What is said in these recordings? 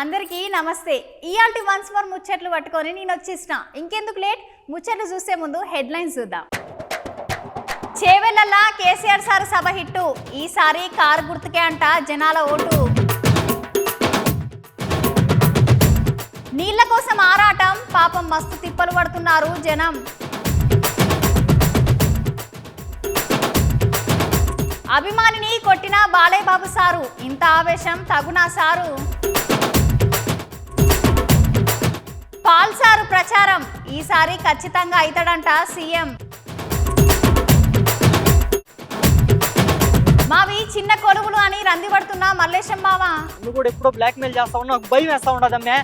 అందరికీ నమస్తే. ఇయాల్టి once more ముచ్చట్లు పట్టుకొని నేను వచ్చేసిన. ఇంకెందుకు లేట్, ముచ్చట్లు చూసే ముందు హెడ్లైన్స్ చూద్దాం. చేవెళ్ళ కేసీఆర్ సార్ సభ హిట్టు, ఈసారి కారు గుర్తుకే అంట జనాల ఓటు. నీళ్ల కోసం ఆరాటం, పాపం మస్తు తిప్పలు పడుతున్నారు జనం. అభిమానిని కొట్టిన బాలయ్య బాబు సారు, ఇంత ఆవేశం తగునా సారు. పాల్ సారు ప్రచారం, ఈసారి ఖచ్చితంగా అవుతాడంట సీఎం. మావి చిన్న కొలువులు అని రంది పడుతున్నా మల్లేశం బావ. నువ్వు కూడా ఎప్పుడో బ్లాక్ మెయిల్ చేస్తా ఉన్నా, నాకు భయం వేస్తా ఉండదమ్మే.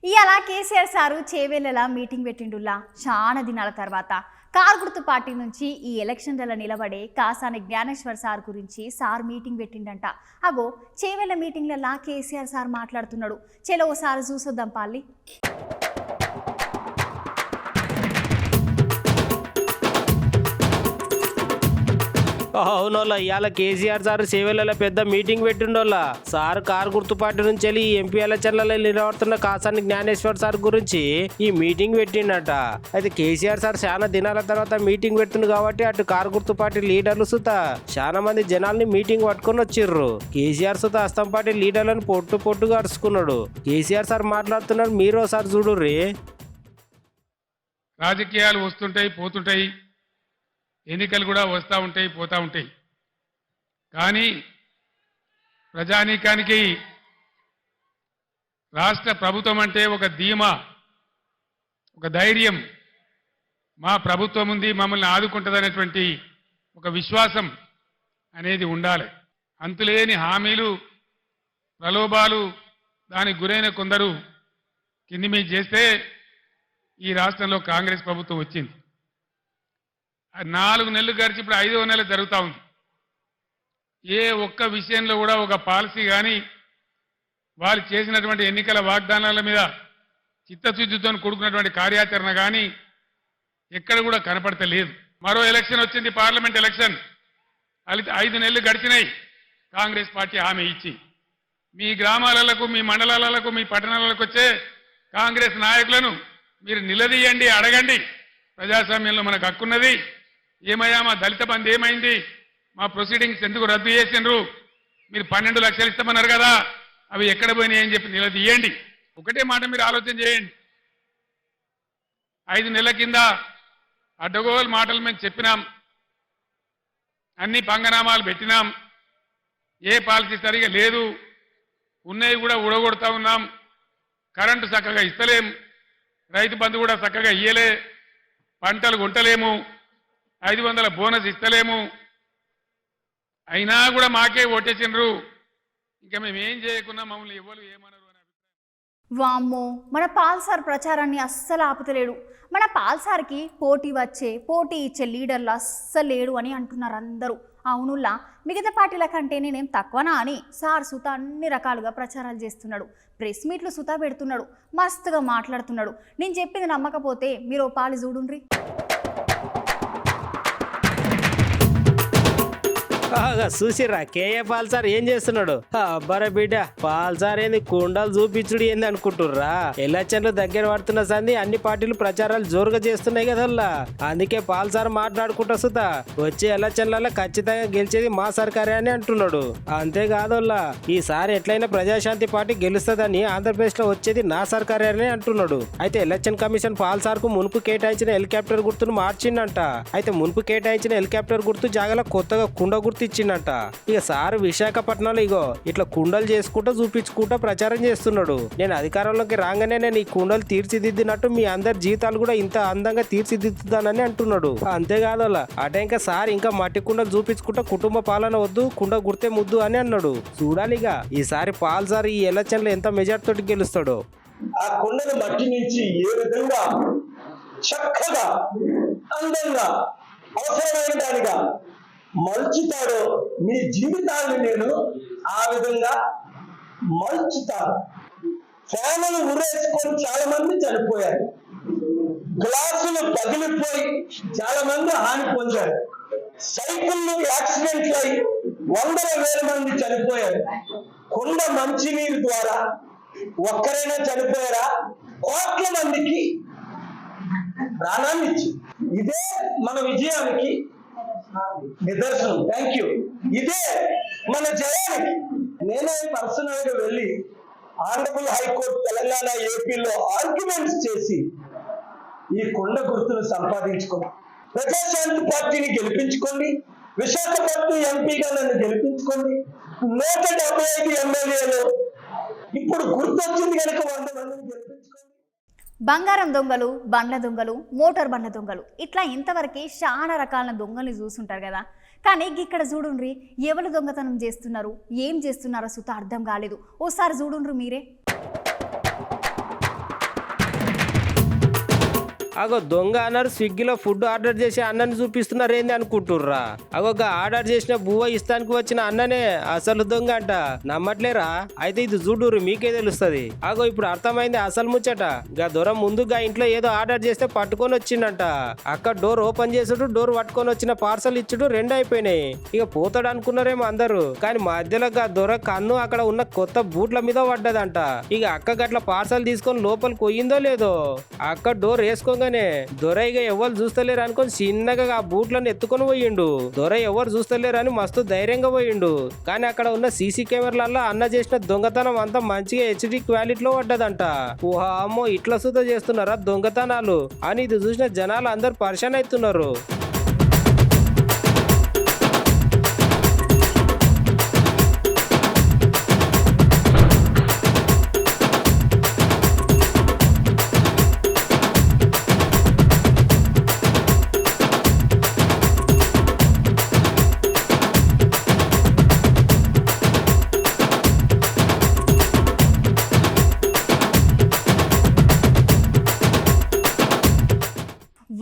ఇవాళ కేసీఆర్ సారు చేవేళ్ళ మీటింగ్ పెట్టిండుల్లా. చాలా దినాల తర్వాత కారు గుర్తు పార్టీ నుంచి ఈ ఎలక్షన్లలో నిలబడే కాసాని జ్ఞానేశ్వర్ సార్ గురించి సార్ మీటింగ్ పెట్టిండంట. అగో చేవేళ్ళ మీటింగ్లలో కేసీఆర్ సార్ మాట్లాడుతున్నాడు. చలో ఓసారి చూసొద్దాం పాలి. అవునోళ్ళ ఇవాళ కేసీఆర్ సార్ చేవెళ్ళ పెద్ద మీటింగ్ పెట్టిండోళ్ళ. సార్ కారు గుర్తు పార్టీ నుంచి వెళ్ళి ఎంపీ ఎలక్షన్లలో నిలబడుతున్న కాసాని జ్ఞానేశ్వర్ సార్ గురించి ఈ మీటింగ్ పెట్టిండట. అయితే కేసీఆర్ సార్ చాలా దినాల తర్వాత మీటింగ్ పెడుతుంది కాబట్టి అటు కారు గుర్తు పార్టీ లీడర్లు సుత చాలా మంది జనాల్ని మీటింగ్ పట్టుకొని వచ్చిర్రు. కేసీఆర్ సుత అస్తం పార్టీ లీడర్లను పొట్టుగా అరుచుకున్నాడు. కేసీఆర్ సార్ మాట్లాడుతున్నాడు, మీరు సార్ చూడుర్రి. రాజకీయాలు వస్తుంటాయి పోతుంటాయి, ఎన్నికలు కూడా వస్తూ ఉంటాయి పోతూ ఉంటాయి. కానీ ప్రజానీకానికి రాష్ట్ర ప్రభుత్వం అంటే ఒక ధీమా, ఒక ధైర్యం. మా ప్రభుత్వం ఉంది, మమ్మల్ని ఆదుకుంటుందనేటువంటి ఒక విశ్వాసం అనేది ఉండాలి. అంతులేని హామీలు, ప్రలోభాలు దానికి గురైన కొందరు కింది మీద చేస్తే ఈ రాష్ట్రంలో కాంగ్రెస్ ప్రభుత్వం వచ్చింది. 4 నెలలు గడిచి ఇప్పుడు 5వ నెల జరుగుతూ ఉంది. ఏ ఒక్క విషయంలో కూడా ఒక పాలసీ కానీ వాళ్ళు చేసినటువంటి ఎన్నికల వాగ్దానాల మీద చిత్తశుద్ధితో కూడుకున్నటువంటి కార్యాచరణ కానీ ఎక్కడ కూడా కనపడతలేదు. మరో ఎలక్షన్ వచ్చింది, పార్లమెంట్ ఎలక్షన్. 5 నెలలు గడిచినాయి. కాంగ్రెస్ పార్టీ హామీ ఇచ్చి మీ గ్రామాలకు, మీ మండలాలకు, మీ పట్టణాలకు వచ్చే కాంగ్రెస్ నాయకులను మీరు నిలదీయండి, అడగండి. ప్రజాస్వామ్యంలో మనకు హక్కున్నది. ఏమయ్యా మా దళిత బంధు ఏమైంది, మా ప్రొసీడింగ్స్ ఎందుకు రద్దు చేసిండ్రు, మీరు 12 లక్షలు ఇస్తామన్నారు కదా, అవి ఎక్కడ పోయినాయి అని చెప్పి నిలదీయండి. ఒకటే మాట మీరు ఆలోచన చేయండి. 5 నెలల కింద అడ్డగోలు మాటలు మేము చెప్పినాం, అన్ని పంగనామాలు పెట్టినాం, ఏ పాలసీ సరిగా లేదు, ఉన్నవి కూడా ఊడగొడతా ఉన్నాం, కరెంటు చక్కగా ఇస్తలేం, రైతు బంధు కూడా చక్కగా ఇయ్యలే, పంటలు కొంటలేము, 500 బోనస్ ఇస్తలేము, అయినా కూడా మాకే ఓటేసిండ్రు. ఇంకా మేము ఏం చేయకున్నా మమ్మల్ని ఎవరు ఏమన్నారు అని అభిప్రాయం. వామ్మో, మన పాల్ సార్ ప్రచారాన్ని అస్సలు ఆపుతలేడు. మన పాల్ సార్కి పోటీ ఇచ్చే లీడర్లు అస్సలు లేడు అని అంటున్నారు అందరూ. అవునుల్లా, మిగతా పార్టీల కంటే నేనేం తక్కువనా అని సార్ సుత అన్ని రకాలుగా ప్రచారాలు చేస్తున్నాడు. ప్రెస్ మీట్లు సుతా పెడుతున్నాడు, మస్తుగా మాట్లాడుతున్నాడు. నేను చెప్పింది నమ్మకపోతే మీరు ఓ పాలు చూడుండ్రి. చూసిర్రా కేఏ పాల్ సార్ ఏం చేస్తున్నాడు? అబ్బరా బిడ్డ, పాల్ సార్ ఏంది కుండలు చూపించుడు ఏంది అనుకుంటుర్రా? ఎలక్షన్లు దగ్గర పడుతున్న సంది అన్ని పార్టీలు ప్రచారాలు జోరుగా చేస్తున్నాయి కదా. అందుకే పాల్ సార్ మాట్లాడుకుంటా సుతా వచ్చే ఎలక్షన్లలో ఖచ్చితంగా గెలిచేది మా సర్కారే అని అంటున్నాడు. అంతేకాదోల్లా, ఈసారి ఎట్లయినా ప్రజాశాంతి పార్టీ గెలుస్తుందని ఆంధ్రప్రదేశ్ లో వచ్చేది నా సర్కారే అని అంటున్నాడు. అయితే ఎలక్షన్ కమిషన్ పాల్ సార్ కు మునుపు కేటాయించిన హెలికాప్టర్ గుర్తును మార్చిందంట. అయితే మునుపు కేటాయించిన హెలికాప్టర్ గుర్తు జాగాలో కొత్తగా కుండ గుర్తు ఇచ్చిందంట. ఇక సార్ విశాఖపట్నంలో ఇగో ఇట్లా కుండలు చేసుకుంటూ చూపించుకుంటూ ప్రచారం చేస్తున్నాడు. నేను అధికారంలోకి రాగానే నేను ఈ కుండలు తీర్చిదిద్దినట్టు మీ అందరి జీవితాలు కూడా ఇంత అందంగా తీర్చిదిద్దుతానని అంటున్నాడు. అంతేకాదు అటే ఇంకా సార్ ఇంకా మట్టి కుండలు చూపించుకుంటూ కుటుంబ పాలన వద్దు, కుండ గుర్తే ముద్దు అని అన్నాడు. చూడాలిగా ఈసారి పాల్ సార్ ఈ ఎలక్షన్ లో ఎంత మెజార్టీ తోటి గెలుస్తాడో. ఆ కుండను మట్టి నుంచి ఏ విధంగా చక్కగా అందంగా అవసరమైన దానిగా మలుచుతాడో మీ జీవితాన్ని నేను ఆ విధంగా మలుచుతాను. ఫ్యాన్లు ఉరేసుకొని చాలా మంది చనిపోయారు, గ్లాసులు పగిలిపోయి చాలా మంది హాని పొందారు, సైకిళ్ళు యాక్సిడెంట్లు అయి వందల వేల మంది చనిపోయారు. కుండ మంచినీరు ద్వారా ఒక్కరైనా చనిపోయారా? కోట్ల మందికి ప్రాణాన్ని ఇచ్చి, ఇదే మన విజయానికి నిదర్శనం. Thank you. ఇదే మన జయానికి. నేనే పర్సనల్ గా వెళ్ళి ఆనరబుల్ హైకోర్టు తెలంగాణ ఏపీలో ఆర్గ్యుమెంట్స్ చేసి ఈ కొండ గుర్తును సంపాదించుకోండి. ప్రజాశాంతి పార్టీని గెలిపించుకోండి. విశాఖపట్నం ఎంపీగా నన్ను గెలిపించుకోండి. 175 ఎమ్మెల్యేలు ఇప్పుడు గుర్తొచ్చింది కనుక 100 మందిని గెలిపించుకోండి. బంగారం దొంగలు, బండ్ల దొంగలు, మోటార్ బండ్ల దొంగలు, ఇట్లా ఇంతవరకు చాలా రకాల దొంగల్ని చూస్తుంటారు కదా. కానీ ఇక్కడ చూడుండ్రి, ఎవరు దొంగతనం చేస్తున్నారు, ఏం చేస్తున్నారో సుత అర్థం కాలేదు. ఓసారి చూడుండ్రు మీరే. అగో దొంగ అన్నారు స్విగ్గీలో ఫుడ్ ఆర్డర్ చేసి అన్నని చూపిస్తున్నారు ఏంది అనుకుంటుర్రా? అగో ఆర్డర్ చేసిన బువ్వ ఇస్తానికి వచ్చిన అన్ననే అసలు దొంగ అంట. నమ్మట్లేరా? అయితే ఇది చూడుర్రు, మీకే తెలుస్తుంది. అగో ఇప్పుడు అర్థమైంది అసలు ముచ్చట. దొర ముందుగా ఇంట్లో ఏదో ఆర్డర్ చేస్తే పట్టుకొని వచ్చిండంట. అక్కడ డోర్ ఓపెన్ చేసుడు, డోర్ పట్టుకొని వచ్చిన పార్సల్ ఇచ్చుడు 2 అయిపోయినాయి. ఇక పోతాడు అనుకున్నారేమో అందరూ. కానీ మధ్యలో దొర కన్ను అక్కడ ఉన్న కొత్త బూట్ల మీద పడ్డదంట. ఇక అక్క గట్ల పార్సల్ తీసుకొని లోపలికి పోయిందో లేదో, అక్క డోర్ వేసుకో దొరయ్యగా ఎవరు చూస్తలేరు అనుకొని చిన్నగా ఆ బూట్లను ఎత్తుకొని పోయిండు. దొరయ్య ఎవరు చూస్తలేరు అని మస్తు ధైర్యంగా పోయిండు. కానీ అక్కడ ఉన్న సీసీ కెమెరాలలో అన్న చేసిన దొంగతనం అంతా మంచిగా HD క్వాలిటీలో పడ్డదంట. ఓహా అమ్మో, ఇట్లా సుత చేస్తున్నారా దొంగతనాలు అని ఇది చూసిన జనాలు అందరు పరిశాన్ అవుతున్నారు.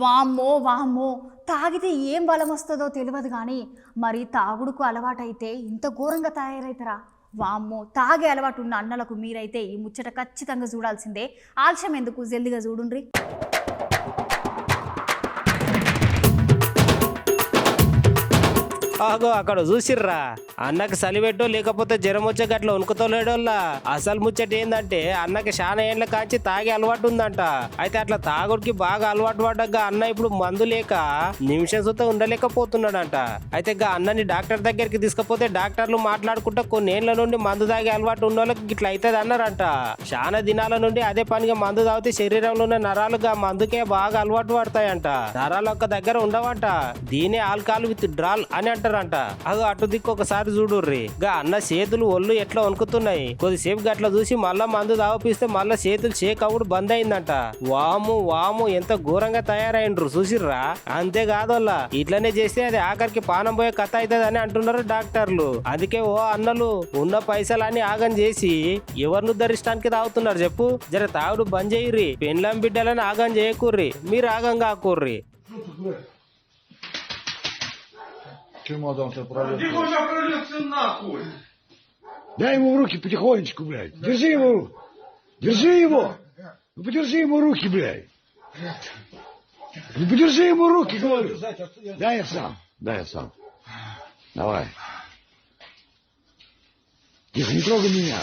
వామ్మో వామ్మో, తాగితే ఏం బలం వస్తుందో తెలియదు కానీ మరి తాగుడుకు అలవాటైతే ఇంత ఘోరంగా తయారవుతారా? వామ్మో, తాగే అలవాటు ఉన్న అన్నలకు మీరైతే ఈ ముచ్చట ఖచ్చితంగా చూడాల్సిందే. ఆలస్యం ఎందుకు, జల్దిగా చూడుండ్రి. ఆగో అక్కడ చూసిర్రా, అన్నకి సలిపెట్టో లేకపోతే జ్వరం వచ్చే గట్ల వణుకుతోలేడోళ్ళ. అసలు ముచ్చట ఏందంటే అన్నకి చాలా ఏండ్ల కాంచి తాగే అలవాటు ఉందంట. అయితే అట్లా తాగుడికి బాగా అలవాటు పడ్డగా అన్న ఇప్పుడు మందు లేక నిమిషం సుత ఉండలేకపోతున్నాడంట. అయితే అన్నని డాక్టర్ దగ్గరికి తీసుకపోతే డాక్టర్లు మాట్లాడుకుంటా కొన్నేళ్ల నుండి మందు తాగే అలవాటు ఉన్న వాళ్ళకి ఇట్లా అవుతుంది అన్నారంట. చాలా దినాల నుండి అదే పనిగా మందు తాగితే శరీరంలో ఉన్న నరాలుగా మందుకే బాగా అలవాటు పడతాయంట. నరాలు ఒక్క దగ్గర ఉండవంట. దీనే ఆల్కహాల్ విత్ డ్రాల్ అని అంటారంట. అగో అటు దిక్కు ఒకసారి చూడుర్రి, అన్న చేతులు ఒళ్ళు ఎట్లా వణుకుతున్నాయి. కొద్దిసేపు గట్ల చూసి మళ్ళా మందు తాగిపిస్తే మళ్ళా చేతులు షేక్ అవుడు బంద్ అయిందంట. వాము వాము, ఎంత ఘోరంగా తయారైండ్రు చూసిర్రా. అంతేకాదోళ్ళ, ఇట్లనే చేస్తే అది ఆఖరికి పానం పోయే కథ అవుతుంది అని అంటున్నారు డాక్టర్లు. అందుకే ఓ అన్నలు ఉన్న పైసలన్నీ ఆగం చేసి ఎవరిని ఉద్ధరించడానికి తాగుతున్నారు చెప్పు. జర తాగుడు బంద్ చేయుర్రి, పెండ్లం బిడ్డలని ఆగం చేయకూర్రి, మీరు ఆగం కాకూర్రి. Мадам, ты правильно. Иди уже пролился нахуй! Дай ему в руки потихонечку, блядь. Держи его. Держи его. Ну подержи ему руки, блядь. Ну подержи ему руки, говорю. Дай я сам. Дай я сам. Давай. Тихо, не трогай меня.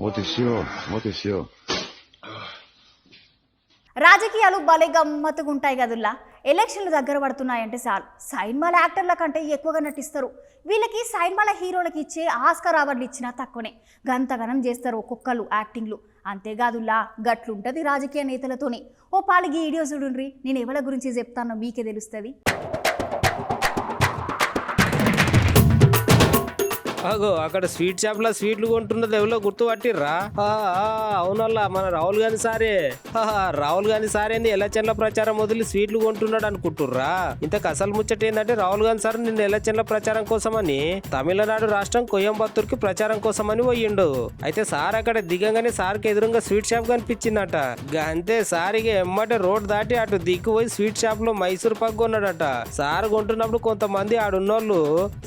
Вот и все. Вот и все. రాజకీయాలు భలే గమ్మత్తుగా ఉంటాయి కదుల్లా. ఎలక్షన్లు దగ్గర పడుతున్నాయంటే చాలు సైన్మాల యాక్టర్ల కంటే ఎక్కువగా నటిస్తారు. వీళ్ళకి సైన్మాల హీరోలకి ఇచ్చే ఆస్కార్ అవార్డులు ఇచ్చినా తక్కువనే. గంతగనం చేస్తారు ఒక్కొక్కరు యాక్టింగ్లు. అంతేకాదుల్లా, గట్లుంటది రాజకీయ నేతలతోనే. ఓ పాలిగి వీడియో చూడుండ్రి, నేను ఎవరి గురించి చెప్తానో మీకే తెలుస్తుంది. అగో అక్కడ స్వీట్ షాప్ లో స్వీట్లు కొంటున్నది ఎవరో గుర్తుపట్టిర్రా? అవునల్లా, మన రాహుల్ గాంధీ సారే. రాహుల్ గాంధీ సారేంది ఎలక్షన్ల ప్రచారం వదిలి స్వీట్లు కొంటున్నాడు అనుకుంటుర్రా? ఇంతకు అసలు ముచ్చట ఏంటంటే రాహుల్ గాంధీ సార్ నిన్న ఎలక్షన్ల ప్రచారం కోసమని తమిళనాడు రాష్ట్రం కోయంబత్తూర్కి ప్రచారం కోసమని పోయిండు. అయితే సార్ అక్కడ దిగంగానే సార్కి ఎదురుగా స్వీట్ షాప్ కనిపించిందట. అంతే సారిగా ఎమ్మటే రోడ్ దాటి అటు దిక్కు పోయి స్వీట్ షాప్ లో మైసూర్ పాక్ కొన్నాడట. సార్ కొంటున్నప్పుడు కొంతమంది ఆడున్నోళ్ళు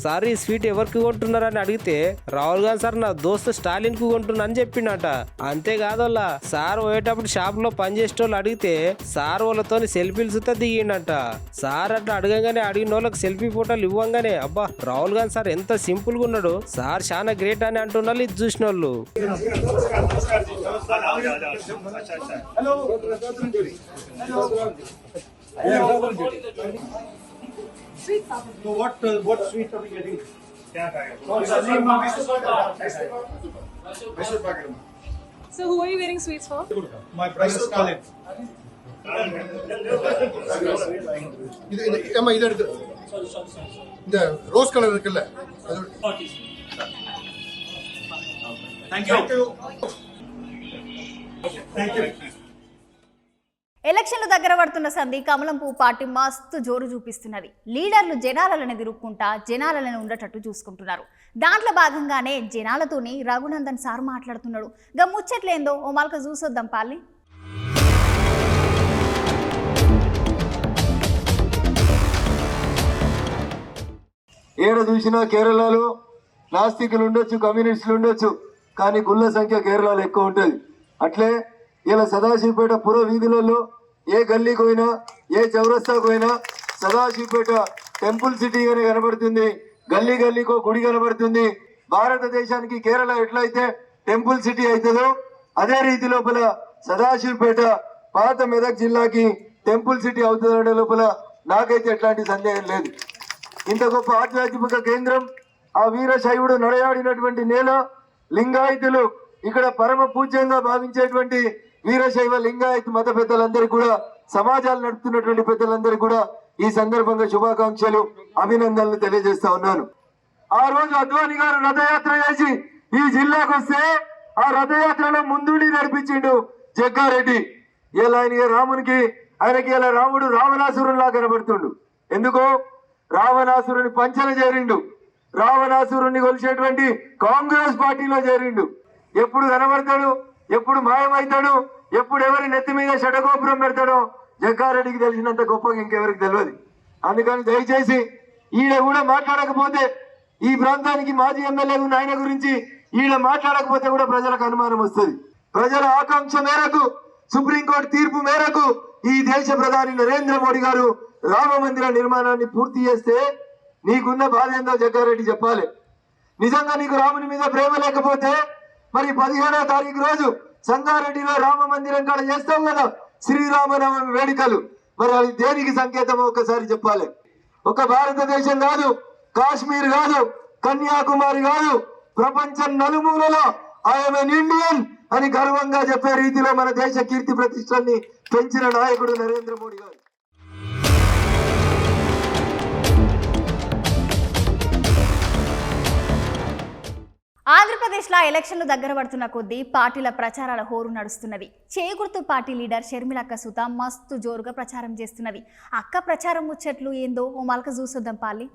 సార్ ఈ స్వీట్ ఎవరికి కొంటున్నారని అడిగితే రాహుల్ గాంధీ సార్ నా దోస్తు స్టాలిన్ కు కొంటున్నా అని చెప్పిండట. అంతేకాదోళ్ళ సార్ పోయేటప్పుడు షాప్ లో పనిచేసేటోళ్ళు అడిగితే సార్ వాళ్ళతో సెల్ఫీలు సుతా దిగిండట. సార్ అట్లా అడగంగానే అడిగిన వాళ్ళకి సెల్ఫీ ఫోటోలు ఇవ్వంగానే అబ్బా రాహుల్ గాంధీ సార్ ఎంత సింపుల్ గా ఉన్నాడు, సార్ చాలా గ్రేట్ అని అంటున్నారు ఇది చూసిన వాళ్ళు. So what sweet are we getting? So who are you getting sweets for? My brother Stalin. ஏமா இது எடுத்து இந்த ரோஸ் கலர் இருக்குல்ல அது Thank you. Thank you. ఎలక్షన్లు దగ్గర పడుతున్న సంధి కమలం పువ్వు పార్టీ మస్తు జోరు చూపిస్తున్నది. లీడర్లు జనాలను తిరుక్కుంటా జనాలను ఉండేటట్టు చూసుకుంటున్నారు. దాంట్లో భాగంగానే జనాలతోని రఘునందన్ సార్ మాట్లాడుతున్నాడు. గా ముచ్చట్లేందో ఓ మలక చూసొద్దాం పాలి. ఏడ చూసినా కేరళలో నాస్తికులు ఉండొచ్చు, కమ్యూనిస్టులు ఉండొచ్చు, కానీ గుళ్ళ సంఖ్య కేరళలో ఎక్కువ ఉంటుంది. అట్లే ఇలా సదాశివపేట పుర వీధులలో ఏ గల్లీకి పోయినా ఏ చౌరస్తాకు పోయినా సదాశివపేట టెంపుల్ సిటీగానే కనబడుతుంది. గల్లీ గల్లీకో గుడి కనబడుతుంది. భారతదేశానికి కేరళ ఎట్లయితే టెంపుల్ సిటీ అవుతుందో అదే రీతి లోపల సదాశివపేట పాత మెదక్ జిల్లాకి టెంపుల్ సిటీ అవుతుందనే లోపల నాకైతే ఎట్లాంటి సందేహం లేదు. ఇంత గొప్ప ఆధ్యాత్మిక కేంద్రం, ఆ వీరశైవుడు నడయాడినటువంటి నేల, లింగాయతులు ఇక్కడ పరమ పూజ్యంగా భావించేటువంటి వీరశైవ లింగాయత్ మత పెద్దలందరికీ కూడా, సమాజాలు నడుపుతున్నటువంటి పెద్దలందరికీ కూడా ఈ సందర్భంగా శుభాకాంక్షలు, అభినందనలు తెలియజేస్తా ఉన్నాను. ఆ రోజు అద్వానీ గారు రథయాత్ర చేసి ఈ జిల్లాకు వస్తే ఆ రథయాత్రలో ముందుండి నడిపించిండు జగ్గారెడ్డి. ఇలా ఆయనకి ఇలా రాముడు రావణాసురునిలా కనబడుతుండు. ఎందుకో రావణాసురుని పంచన చేరిండు, రావణాసురుని కొలిచేటువంటి కాంగ్రెస్ పార్టీలో చేరిండు. ఎప్పుడు కనబడతాడు, ఎప్పుడు మాయమవుతాడు, ఎప్పుడు ఎవరి నెత్తి మీద షడగోపురం పెడతాడో జగ్గారెడ్డికి తెలిసినంత గొప్పగా ఇంకెవరికి తెలియదు. అందుకని దయచేసి ఈయన కూడా మాట్లాడకపోతే, ఈ ప్రాంతానికి మాజీ ఎమ్మెల్యే ఉన్న ఆయన గురించి ఈయన మాట్లాడకపోతే కూడా ప్రజలకు అనుమానం వస్తుంది. ప్రజల ఆకాంక్ష మేరకు, సుప్రీంకోర్టు తీర్పు మేరకు ఈ దేశ ప్రధాని నరేంద్ర మోడీ గారు రామ మందిర నిర్మాణాన్ని పూర్తి చేస్తే నీకున్న బాధ ఏందో జగ్గారెడ్డి చెప్పాలి. నిజంగా నీకు రాముని మీద ప్రేమ లేకపోతే మరి 17వ తారీఖు రోజు సంగారెడ్డిలో రామ మందిరం కాడ చేస్తాం కదా శ్రీరామనవమి వేడుకలు, మరి అది దేనికి సంకేతమో ఒకసారి చెప్పాలి. ఒక భారతదేశం కాదు, కాశ్మీర్ కాదు, కన్యాకుమారి కాదు, ప్రపంచం నలుమూలలో ఐఎమ్ ఎన్ ఇండియన్ అని గర్వంగా చెప్పే రీతిలో మన దేశ కీర్తి ప్రతిష్టల్ని పెంచిన నాయకుడు నరేంద్ర మోడీ గారు. ఆంధ్రప్రదేశ్లో ఎలక్షన్లు దగ్గర పడుతున్న కొద్దీ పార్టీల ప్రచారాల హోరు నడుస్తున్నది. చేగుర్తు పార్టీ లీడర్ షర్మిలక్క సుత మస్తు జోరుగా ప్రచారం చేస్తున్నది. అక్క ప్రచారం ముచ్చట్లు ఏందో ఓ మలక చూసొద్దాం పాలి.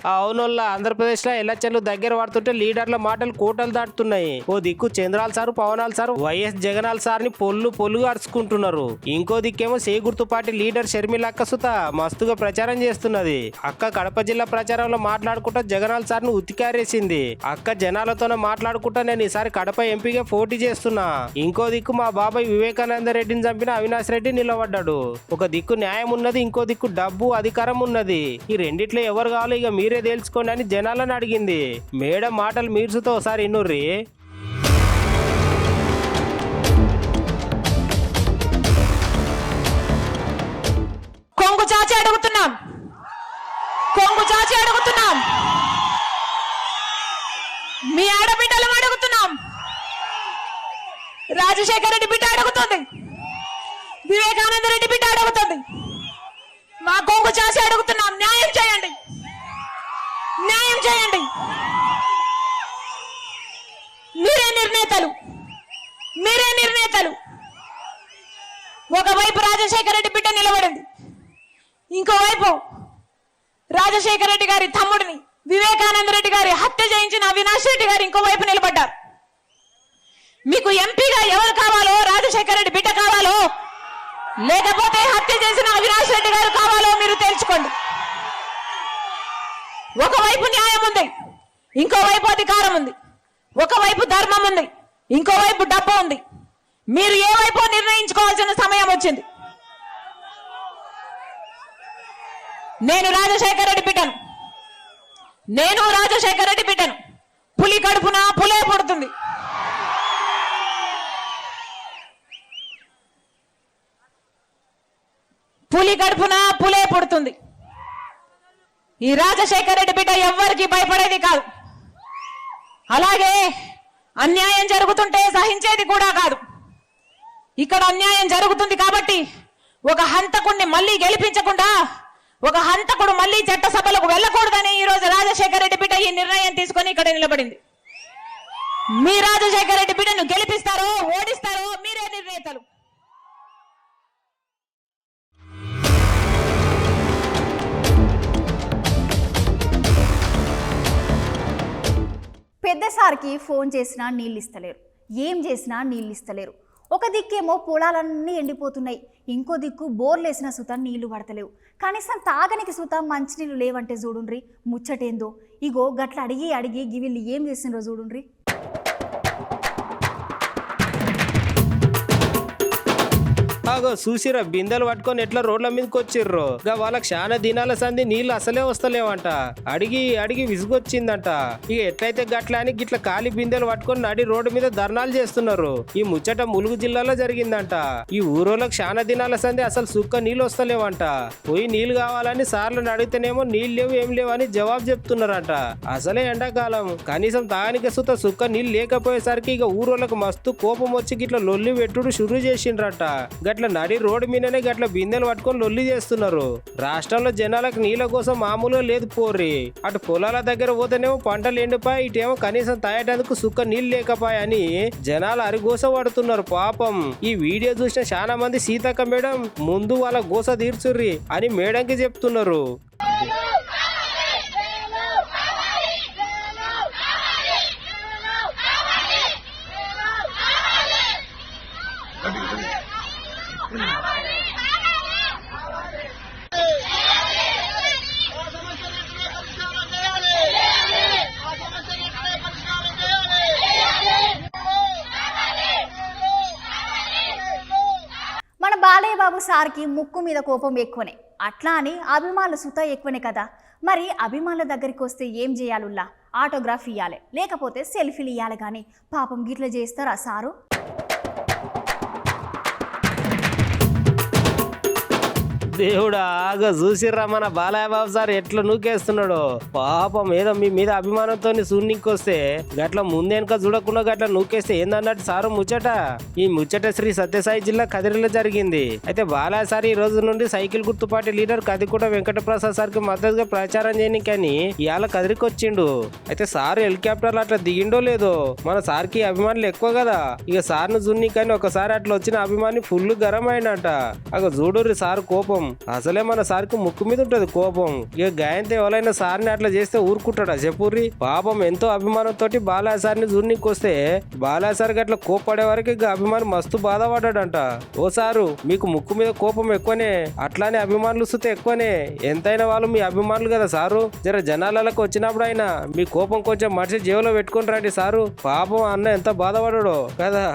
అవునోళ్ళ ఆంధ్రప్రదేశ్ లో ఎలక్షన్లు దగ్గర పడుతుంటే లీడర్ల మాటలు కోటలు దాటుతున్నాయి. ఓ దిక్కు చంద్రాల్ సారు, పవనాల్ సారు, వైఎస్ జగనాల్ సార్ ని పొల్లుగా అరుచుకుంటున్నారు. ఇంకో దిక్కేమో సేగుర్తు పార్టీ లీడర్ షర్మిలక్క సుత మస్తుగా ప్రచారం చేస్తున్నది. అక్క కడప జిల్లా ప్రచారంలో మాట్లాడుకుంటా జగనాల్ సార్ ను ఉతికారేసింది. అక్క జనాలతోనే మాట్లాడుకుంటా నేను ఈసారి కడప ఎంపీగా పోటీ చేస్తున్నా. ఇంకో దిక్కు మా బాబాయ్ వివేకానంద రెడ్డిని చంపిన అవినాష్ రెడ్డి నిలబడ్డాడు. ఒక దిక్కు న్యాయం ఉన్నది, ఇంకో దిక్కు డబ్బు అధికారం ఉన్నది. ఈ రెండిట్లో ఎవరు కావాలో ఇక మీరే తెలుసుకోండి అని జనాలను అడిగింది. మేడం మాటలు మీర్చుతో ఒకసారి ఇన్నుర్రి. కొంగు చాచి అడుగుతున్నాం, కొంగు చాచి అడుగుతున్నాం, మీ ఆడబిడ్డలు అడుగుతున్నాం. రాజశేఖర రెడ్డి బిడ్డ అడుగుతుంది, వివేకానంద రెడ్డి బిడ్డ అడుగుతుంది. మా కొంగు చాచి అడుగుతున్నాం, న్యాయం చేయండి, న్యాయం చేయండి. మీరే నిర్ణేతలు, మీరే నిర్ణేతలు. ఒకవైపు రాజశేఖర రెడ్డి బిడ్డ నిలబడింది, ఇంకోవైపు రాజశేఖర రెడ్డి గారి తమ్ముడిని వివేకానంద రెడ్డి గారి హత్య చేయించిన అవినాష్ రెడ్డి గారు ఇంకోవైపు నిలబడ్డారు. మీకు ఎంపీగా ఎవరు కావాలో, రాజశేఖర రెడ్డి బిడ్డ కావాలో లేకపోతే హత్య చేసిన అవినాష్ రెడ్డి గారు కావాలో మీరు తెలుసుకోండి. ఒకవైపు న్యాయం ఉంది, ఇంకోవైపు అధికారం ఉంది. ఒకవైపు ధర్మం ఉంది, ఇంకోవైపు డబ్బు ఉంది. మీరు ఏ వైపు నిర్ణయించుకోవాల్సిన సమయం వచ్చింది. నేను రాజశేఖర రెడ్డి బిడ్డను. పులి కడుపున పులే పుడుతుంది. ఈ రాజశేఖర రెడ్డి బిడ్డ ఎవ్వరికి భయపడేది కాదు. అలాగే అన్యాయం జరుగుతుంటే సహించేది కూడా కాదు. ఇక్కడ అన్యాయం జరుగుతుంది కాబట్టి ఒక హంతకుడిని మళ్ళీ గెలిపించకుండా ఒక హంతకుడు మళ్ళీ చట్టసభలకు వెళ్ళకూడదని ఈ రోజు రాజశేఖర రెడ్డి బిడ్డ ఈ నిర్ణయం తీసుకొని ఇక్కడ నిలబడింది. మీ రాజశేఖర రెడ్డి బిడ్డను గెలిపిస్తారో ఓడిస్తారో మీరే నిర్ణేతలు. పెద్దసారికి ఫోన్ చేసినా నీళ్ళు ఇస్తలేరు, ఏం చేసినా నీళ్ళు ఇస్తలేరు. ఒక దిక్కేమో పొలాలన్నీ ఎండిపోతున్నాయి, ఇంకో దిక్కు బోర్లేసిన సుత నీళ్లు పడతలేవు. కనీసం తాగనికి సుత మంచినీళ్ళు లేవంటే చూడుండ్రి ముచ్చటేందో. ఇగో గట్ల అడిగి గివిళ్ళు ఏం చేసిండ్రో చూడుండ్రి. అగో చూసిరా బిందెలు పట్టుకొని ఎట్లా రోడ్ల మీదకి వచ్చిర్రు. వాళ్ళకి చాలా దినాల సంది నీళ్లు అసలే వస్తలేవంట. అడిగి విసుగొచ్చిందంట. ఇక ఎట్లయితే గట్ల అని గిట్ల ఖాళీ బిందెలు పట్టుకొని నడి రోడ్డు మీద ధర్నాలు చేస్తున్నారు. ఈ ముచ్చట ములుగు జిల్లాలో జరిగిందంట. ఈ ఊరోళ్ళకి చాలా దినాల సంది అసలు సుక్క నీళ్ళు వస్తలేవంట. పోయి నీళ్లు కావాలని సార్లను అడిగితేనేమో నీళ్ళు లేవు ఏం లేవు అని జవాబు చెప్తున్నారంట. అసలే ఎండాకాలం, కనీసం తాగానికి సుక్క నీళ్ళు లేకపోయేసరికి ఇక ఊరోళ్ళకి మస్తు కోపం వచ్చి గిట్ల లొల్లి పెట్టుడు షురు చేసిండ్రట. గట్ల నడి రోడ్డు మీదనే గట్ల బిందెలు పట్టుకొని లొల్లి చేస్తున్నారు. రాష్ట్రంలో జనాలకు నీళ్ళ కోసం మామూలుగా లేదు పోర్రి. అటు పొలాల దగ్గర పోతేనేమో పంటలు ఎండిపోయి, ఇటేమో కనీసం తాగేటందుకు సుక్క నీళ్ళు లేకపోయాయని జనాలు అరిగోస పడుతున్నారు పాపం. ఈ వీడియో చూసిన చాలా మంది సీతక్క మేడం ముందు వాళ్ళ గోస తీర్చుర్రి అని మేడంకి చెప్తున్నారు. మన బాలయ్య బాబు సార్కి ముక్కు మీద కోపం ఎక్కువనే, అట్లా అని అభిమానుల సుత ఎక్కువనే కదా. మరి అభిమానుల దగ్గరికి వస్తే ఏం చేయాలుల్లా? ఆటోగ్రాఫ్ ఇవ్వాలి, లేకపోతే సెల్ఫీలు ఇవ్వాలి. కానీ పాపం గిట్ల చేస్తారా సారు? దేవుడా ఆగ చూసిర్రా మన బాలయ్య బాబు సార్ ఎట్లా నూకేస్తున్నాడు. పాపం ఏదో మీ మీద అభిమానంతో సూర్నికొస్తే గట్ల ముందెనక చూడకుండా గట్ల నూకేస్తే ఏందన్నట్టు సారు ముచ్చట. ఈ ముచ్చట శ్రీ సత్యసాయి జిల్లా కదిరిలో జరిగింది. అయితే బాలయ్య సార్ ఈ రోజు నుండి సైకిల్ గుర్తు పార్టీ లీడర్ కదికూట వెంకటప్రసాద్ సార్ కి మద్దతుగా ప్రచారం చేయనికని ఇవాళ కదిరికి వచ్చిండు. అయితే సార్ హెలికాప్టర్లు అట్లా దిగిండో లేదో, మన సార్ కి అభిమానులు ఎక్కువ కదా. ఇక సార్ ను జున్నికని ఒకసారి అట్లా వచ్చిన అభిమాని ఫుల్ గరం అయినట. అగ చూడుర్రి సార్ కోపం. అసలే మన సార్కి ముక్కు మీద ఉంటది కోపం. ఇక గాయంతో ఎవరైనా సార్ని అట్లా చేస్తే ఊరుకుంటాడా చెప్పుర్రి. పాపం ఎంతో అభిమానంతో బాలయ్య సార్ని జూర్నికి వస్తే బాలయ్య సార్ అట్లా కోపడే వరకు ఇక అభిమాని మస్తు బాధపడ్డాడంట. ఓ సారు మీకు ముక్కు మీద కోపం ఎక్కువనే, అట్లానే అభిమానులు సుతే ఎక్కువనే. ఎంతైనా వాళ్ళు మీ అభిమానులు కదా సారు. జర జనాలకు వచ్చినప్పుడు అయినా మీ కోపం కొంచెం మనిషి జేబులో పెట్టుకుని రండి సారు. పాపం అన్న ఎంత బాధపడాడో కదా.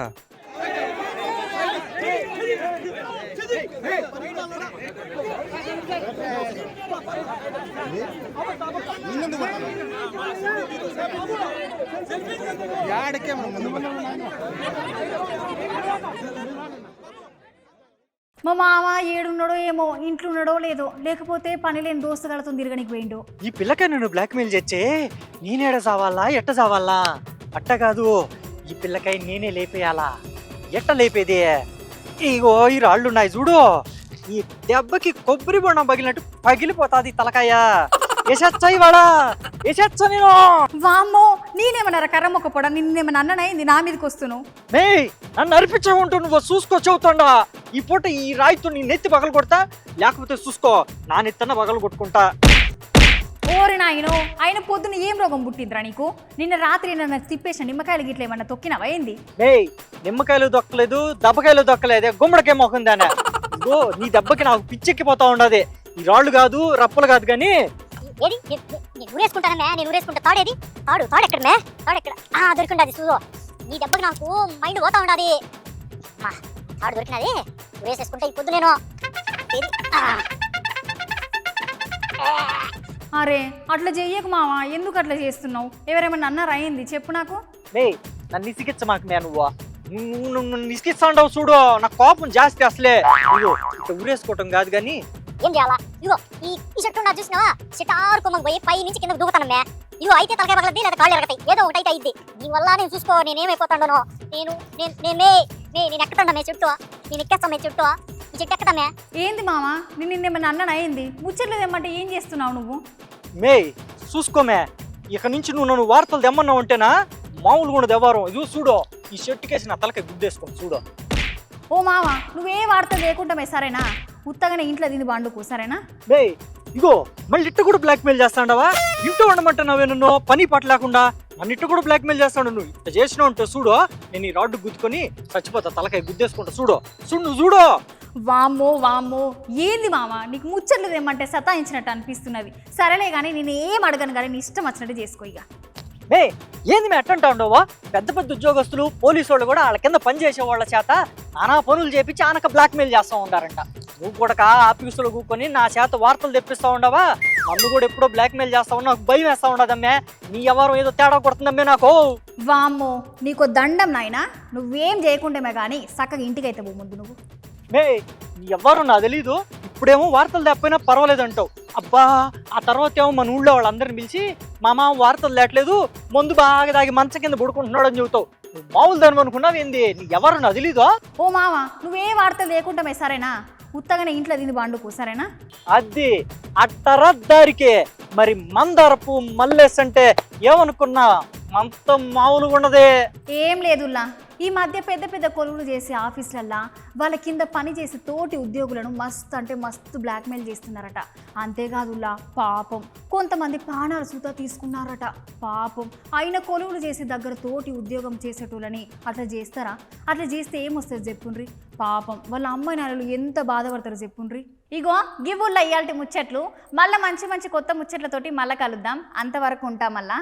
మా మామ ఏడున్నాడో ఏమో, ఇంట్లో ఉన్నాడో లేదో, లేకపోతే పని లేని దోస్తుగాలతో తిరగనికి పోయిండు. ఈ పిల్లకాయ నన్ను బ్లాక్మెయిల్ చేచ్చే నేనేడ చావాలా ఎట్ట చావాలా? అట్ట కాదు, ఈ పిల్లకాయ నేనే లేపేయాలా. ఎట్ట లేపేది? ఇగో ఈ రాళ్ళు ఉన్నాయి చూడు, ఈ దెబ్బకి కొబ్బరి బొండం పగిలినట్టు పగిలిపోతాది తలకాయ. వేసేచ్చాయి వాడా, వేసేచ్చా నేను. వామ్మో, నేనేమన్నారా కర్రమ్మొక్క పొడ, నిన్నేమన్నా అన్ననైంది నా మీదకి వస్తున్నావు. మే నన్ను అర్పించకుంటూ నువ్వు చూసుకో చెబుతుండా. ఈ పూట ఈ రాయితో నీ నెత్తి పగలు కొడతా, లేకపోతే చూసుకో నా నెత్తన్న పగలు కొట్టుకుంటా. ఓరి నాయనో, ఆయన పొద్దున ఏం రోగం పుట్టిందిరా నీకు? నిన్న రాత్రి నన్ను తిప్పేసిన నిమ్మకాయలు గిట్ల ఏమన్నా తొక్కినవా ఏంది? నిమ్మకాయలు దొక్కలేదు, దెబ్బకాయలు దొక్కలేదే, గుమ్మడికే మొక్కుందానే. ఇగో నీ దెబ్బకి నాకు పిచ్చెక్కిపోతా ఉండదు. ఈ రాళ్ళు కాదు రప్పలు కాదు కానీ ఏది నేను ఊరేసుకుంటానమ్మే, నేను ఊరేసుకుంటా. తాడేది? తాడు ఎక్కడమే? తాడు ఎక్కడ? దొరికిండది చూదో. నీ దెబ్బకి నాకు మైండ్ పోతా ఉండదు. అమ్మా తాడు దొరికినది, ఊరేసేసుకుంటా ఈ పొద్దు నేను. అరే అట్లా చెయ్యకు మావా, ఎందుకు అట్లా చేస్తున్నావు? ఎవరేమన్నా అన్నారా అయింది చెప్పు నాకు. మే నన్ను ఇసికిచ్చ మాకు మే నువ్వు ఇసికిస్తా ఉండవు చూడు. నాకు కోపం జాస్తి అసలే. ఇగో ఇట్లా ఊరేసుకోవటం కాదు కానీ ఏం చేయాలా? ఇగో ఈ చెట్టు నా చూసినావా? చెట్టారు కొమ్మకు పోయి పై నుంచి కింద దూకుతానమ్మే. ఇగో అయితే తలకాయ పగలద్ది లేదా కాళ్ళు ఎరగతాయి, ఏదో ఒకటి అయితే అయింది. దీనివల్ల నేను చూసుకో నేనేమైపోతాడో. నేను ఎక్కుతాడమే చెట్టు, నేను ఎక్కేస్తామే చెట్టు. ఈ చెట్టు ఎక్కుతామే. ఏంది మావా నిన్నేమన్నా అన్నాను అయింది? ముచ్చట్లు తెమ్మంటే ఏం చేస్తున్నావు నువ్వు? మే చూసుకోమే, ఇక నుంచి నువ్వు వార్తలు తెమ్మన్నావు అంటేనా మామూలు కూడా దెవ్వారం. ఇది చూడు ఈ షర్టుకేసి నా తలకాయ గుద్దేసుకోండి చూడు. ఓ మావా నువ్వే వార్త లేకుంటామే సరేనా? ఉత్తగానే ఇంట్లో తిని బండుకు సరేనా? మే ఇగో మళ్ళీ ఇట్ట కూడా బ్లాక్ మెయిల్ చేస్తాండవా? ఇంట్లో ఉండమంటున్నావే నన్ను పని పట్ల లేకుండా. నన్ను ఇట్ట కూడా బ్లాక్ మెయిల్ చేస్తాడు. నువ్వు ఇట్ట చేసినావు అంటే చూడు నేను ఈ రాడ్డు గుద్దుకొని చచ్చిపోతా, తలకాయ గుద్దేసుకుంటా చూడు. నువ్వు చూడు. వామ్మో ఏంది మామ నీకు ముచ్చట్లు తెమ్మంటే సతాయించినట్టు అనిపిస్తున్నది. సరేలే కానీ నేను ఏం అడగను కానీ నీ ఇష్టం వచ్చినట్టు చేసుకో. ఇక మే ఏంది మే అట్టంటా ఉండవా? పెద్ద పెద్ద ఉద్యోగస్తులు పోలీసు వాళ్ళు కూడా వాళ్ళ కింద పని చేసే వాళ్ళ చేత నానా పనులు చేపించి ఆనక బ్లాక్ మెయిల్ చేస్తూ ఉంటారంట. నువ్వు కూడా ఆఫీసులో కూకొని నా చేత వార్తలు తెప్పిస్తా ఉండవా? నన్ను కూడా ఎప్పుడో బ్లాక్ మెయిల్ చేస్తా ఉన్నా, నాకు భయం వేస్తా ఉండదమ్మే. నీ ఎవరు ఏదో తేడా కొడుతుందమ్మే నాకు. వామ్మో నీకు దండం నాయనా, నువ్వేం చేయకుండామే కానీ చక్కగా ఇంటికి అయితే పో ముందు నువ్వు. మే నీ ఎవరు నాకు తెలీదు. ఇప్పుడేమో వార్తలు తప్పినా పర్వాలేదంటావు. అబ్బా ఆ తర్వాత ఏమో మన ఊళ్ళో వాళ్ళందరిని పిలిచి మామ వార్తలు లేట్లేదు, మందు బాగా దాగి మంచం కింద పడుకుంటున్నాడు అని చెబుతావు. నువ్వు మామూలు దాని అనుకున్నావు ఏంది? నీ ఎవరు నాకు తెలీదు. ఓ మామ నువ్వే వార్తలు లేకుండామే సరేనా? ఉత్తగానే ఇంట్లో తిని బండుకు సరేనా? అది అట్టరద్దారికే మరి మందారపు మల్లేస్ అంటే ఏమనుకున్నా అంత మామూలుగా ఉన్నదే. ఏం లేదుల్లా, ఈ మధ్య పెద్ద పెద్ద కొలువులు చేసే ఆఫీసులల్లా వాళ్ళ కింద పని చేసే తోటి ఉద్యోగులను మస్తు బ్లాక్మెయిల్ చేస్తున్నారట. అంతేకాదుల్లా పాపం కొంతమంది ప్రాణాలు సూతా తీసుకున్నారట పాపం. అయిన కొలువులు చేసే దగ్గర తోటి ఉద్యోగం చేసేటోళ్ళని అట్లా చేస్తారా? అట్లా చేస్తే ఏమొస్తుంది చెప్పుండ్రి? పాపం వాళ్ళ అమ్మాయి నాన్నలు ఎంత బాధపడతారో చెప్పుండ్రి. ఇగో గివ్వుల్లో ఇయ్యాల్టి ముచ్చట్లు. మళ్ళీ మంచి కొత్త ముచ్చట్లతోటి మళ్ళీ కలుద్దాం. అంతవరకు ఉంటాం మళ్ళా.